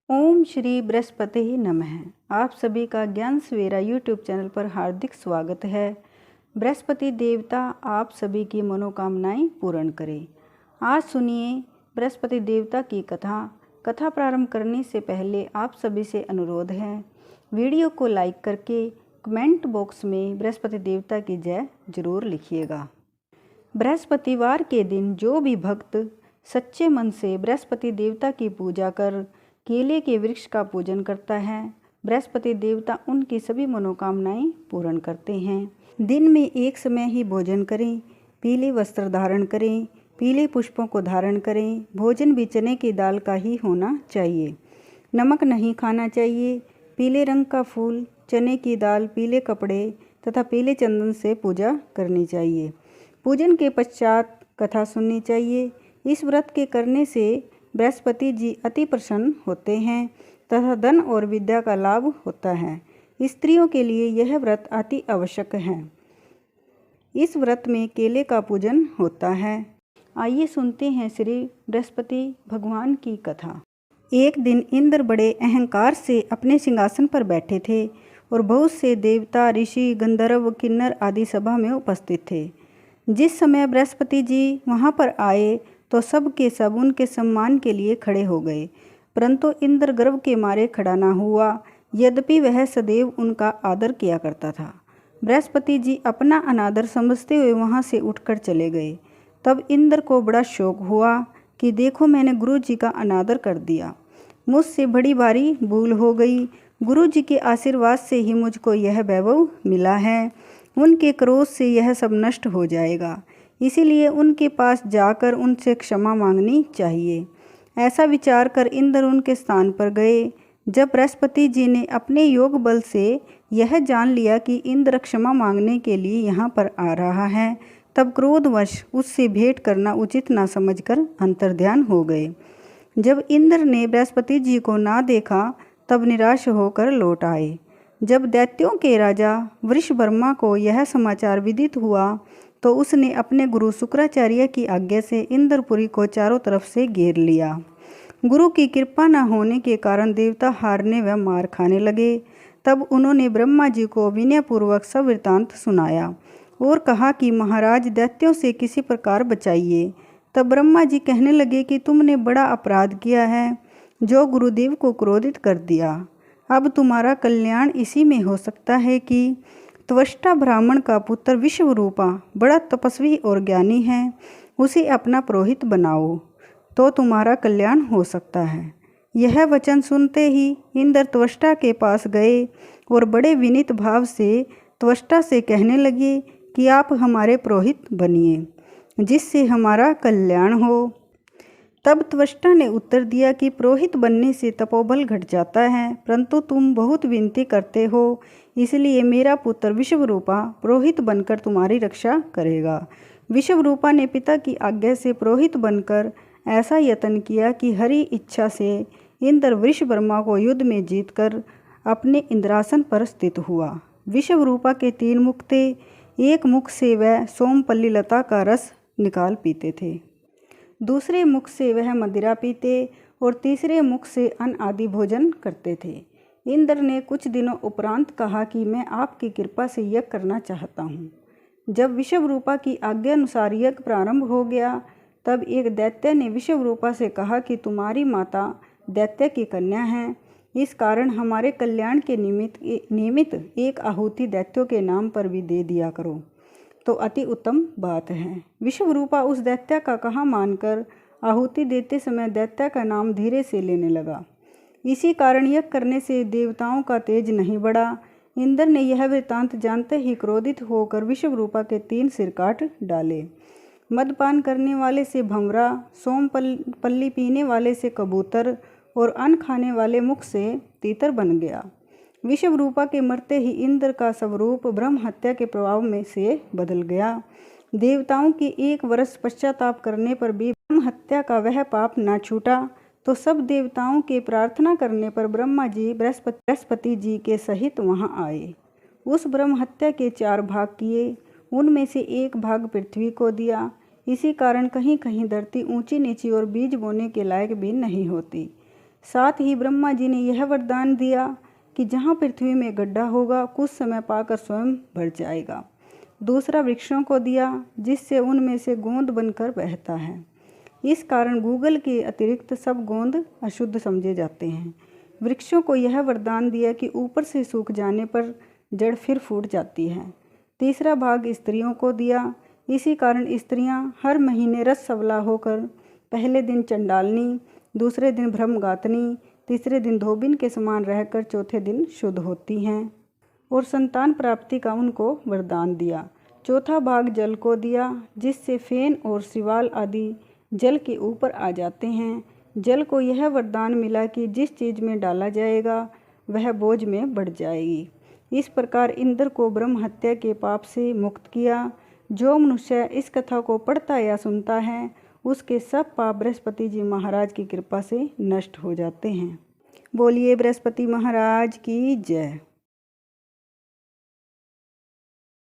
ओम श्री बृहस्पति नमः। आप सभी का ज्ञान सवेरा यूट्यूब चैनल पर हार्दिक स्वागत है। बृहस्पति देवता आप सभी की मनोकामनाएं पूर्ण करें। आज सुनिए बृहस्पति देवता की कथा प्रारंभ करने से पहले आप सभी से अनुरोध है, वीडियो को लाइक करके कमेंट बॉक्स में बृहस्पति देवता की जय जरूर लिखिएगा। बृहस्पतिवार के दिन जो भी भक्त सच्चे मन से बृहस्पति देवता की पूजा कर केले के वृक्ष का पूजन करता है, बृहस्पति देवता उनकी सभी मनोकामनाएं पूर्ण करते हैं। दिन में एक समय ही भोजन करें, पीले वस्त्र धारण करें, पीले पुष्पों को धारण करें। भोजन भी चने की दाल का ही होना चाहिए, नमक नहीं खाना चाहिए। पीले रंग का फूल, चने की दाल, पीले कपड़े तथा पीले चंदन से पूजा करनी चाहिए। पूजन के पश्चात कथा सुननी चाहिए। इस व्रत के करने से बृहस्पति जी अति प्रसन्न होते हैं तथा धन और विद्या का लाभ होता है। स्त्रियों के लिए यह व्रत अति आवश्यक है। इस व्रत में केले का पूजन होता है। आइए सुनते हैं श्री बृहस्पति भगवान की कथा। एक दिन इंद्र बड़े अहंकार से अपने सिंहासन पर बैठे थे और बहुत से देवता, ऋषि, गंधर्व, किन्नर आदि सभा में उपस्थित थे। जिस समय बृहस्पति जी वहां पर आए तो सब के सब उनके सम्मान के लिए खड़े हो गए, परंतु इंद्र गर्व के मारे खड़ा न हुआ, यद्यपि वह सदैव उनका आदर किया करता था। बृहस्पति जी अपना अनादर समझते हुए वहां से उठकर चले गए। तब इंद्र को बड़ा शौक हुआ कि देखो, मैंने गुरु जी का अनादर कर दिया, मुझसे बड़ी भारी भूल हो गई। गुरु जी के आशीर्वाद से ही मुझको यह वैभव मिला है, उनके क्रोध से यह सब नष्ट हो जाएगा, इसीलिए उनके पास जाकर उनसे क्षमा मांगनी चाहिए। ऐसा विचार कर इंद्र उनके स्थान पर गए। जब बृहस्पति जी ने अपने योग बल से यह जान लिया कि इंद्र क्षमा मांगने के लिए यहाँ पर आ रहा है, तब क्रोधवश उससे भेंट करना उचित न समझकर अंतर्ध्यान हो गए। जब इंद्र ने बृहस्पति जी को ना देखा तब निराश होकर लौट आए। जब दैत्यों के राजा वृषभर्मा को यह समाचार विदित हुआ तो उसने अपने गुरु शुक्राचार्य की आज्ञा से इंद्रपुरी को चारों तरफ से घेर लिया। गुरु की कृपा न होने के कारण देवता हारने व मार खाने लगे। तब उन्होंने ब्रह्मा जी को विनयपूर्वक सब वृतांत सुनाया और कहा कि महाराज, दैत्यों से किसी प्रकार बचाइए। तब ब्रह्मा जी कहने लगे कि तुमने बड़ा अपराध किया है, जो गुरुदेव को क्रोधित कर दिया। अब तुम्हारा कल्याण इसी में हो सकता है कि त्वष्टा ब्राह्मण का पुत्र विश्वरूपा बड़ा तपस्वी और ज्ञानी है, उसे अपना पुरोहित बनाओ तो तुम्हारा कल्याण हो सकता है। यह वचन सुनते ही इंद्र त्वष्टा के पास गए और बड़े विनीत भाव से त्वष्टा से कहने लगे कि आप हमारे पुरोहित बनिए, जिससे हमारा कल्याण हो। तब त्वष्टा ने उत्तर दिया कि पुरोहित बनने से तपोबल घट जाता है, परंतु तुम बहुत विनती करते हो, इसलिए मेरा पुत्र विश्वरूपा पुरोहित बनकर तुम्हारी रक्षा करेगा। विश्वरूपा ने पिता की आज्ञा से पुरोहित बनकर ऐसा यत्न किया कि हरि इच्छा से इंद्र वृषभर्मा को युद्ध में जीतकर अपने इंद्रासन पर स्थित हुआ। विश्वरूपा के 3 मुख थे। एक मुख से वह सोमपल्ली लता का रस निकाल पीते थे, दूसरे मुख से वह मदिरा पीते और तीसरे मुख से अन्न आदि भोजन करते थे। इंद्र ने कुछ दिनों उपरांत कहा कि मैं आपकी कृपा से यज्ञ करना चाहता हूँ। जब विश्वरूपा की आज्ञा अनुसार यज्ञ प्रारंभ हो गया, तब एक दैत्य ने विश्वरूपा से कहा कि तुम्हारी माता दैत्य की कन्या है, इस कारण हमारे कल्याण के निमित्त एक आहुति दैत्यों के नाम पर भी दे दिया करो तो अति उत्तम बात है। विश्वरूपा उस दैत्य का कहा मानकर आहुति देते समय दैत्य का नाम धीरे से लेने लगा। इसी कारण यज्ञ करने से देवताओं का तेज नहीं बढ़ा। इंद्र ने यह वृत्तांत जानते ही क्रोधित होकर विश्वरूपा के 3 सिर काट डाले। मदपान करने वाले से भंवरा, सोमपल्ली पीने वाले से कबूतर और अन्न खाने वाले मुख से तीतर बन गया। विश्वरूपा के मरते ही इंद्र का स्वरूप ब्रह्म हत्या के प्रभाव में से बदल गया। देवताओं की 1 वर्ष पश्चाताप करने पर भी ब्रह्म हत्या का वह पाप न छूटा, तो सब देवताओं के प्रार्थना करने पर ब्रह्मा जी बृहस्पति जी के सहित वहां आए। उस ब्रह्म हत्या के 4 भाग किए, उनमें से 1 भाग पृथ्वी को दिया। इसी कारण कहीं कहीं धरती ऊंची नीची और बीज बोने के लायक भी नहीं होती। साथ ही ब्रह्मा जी ने यह वरदान दिया कि जहाँ पृथ्वी में गड्ढा होगा कुछ समय पाकर स्वयं भर जाएगा। दूसरा वृक्षों को दिया जिससे उनमें से गोंद बनकर बहता है। इस कारण गूगल के अतिरिक्त सब गोंद अशुद्ध समझे जाते हैं। वृक्षों को यह वरदान दिया कि ऊपर से सूख जाने पर जड़ फिर फूट जाती है। तीसरा भाग स्त्रियों को दिया। इसी कारण स्त्रियां हर महीने रससवला होकर पहले दिन चंडालनी, दूसरे दिन ब्रह्मगातनी, तीसरे दिन धोबिन के समान रहकर चौथे दिन शुद्ध होती हैं और संतान प्राप्ति का उनको वरदान दिया। चौथा भाग जल को दिया जिससे फेन और सिवाल आदि जल के ऊपर आ जाते हैं। जल को यह वरदान मिला कि जिस चीज़ में डाला जाएगा वह बोझ में बढ़ जाएगी। इस प्रकार इंद्र को ब्रह्म हत्या के पाप से मुक्त किया। जो मनुष्य इस कथा को पढ़ता या सुनता है उसके सब पाप बृहस्पति जी महाराज की कृपा से नष्ट हो जाते हैं। बोलिए बृहस्पति महाराज की जय।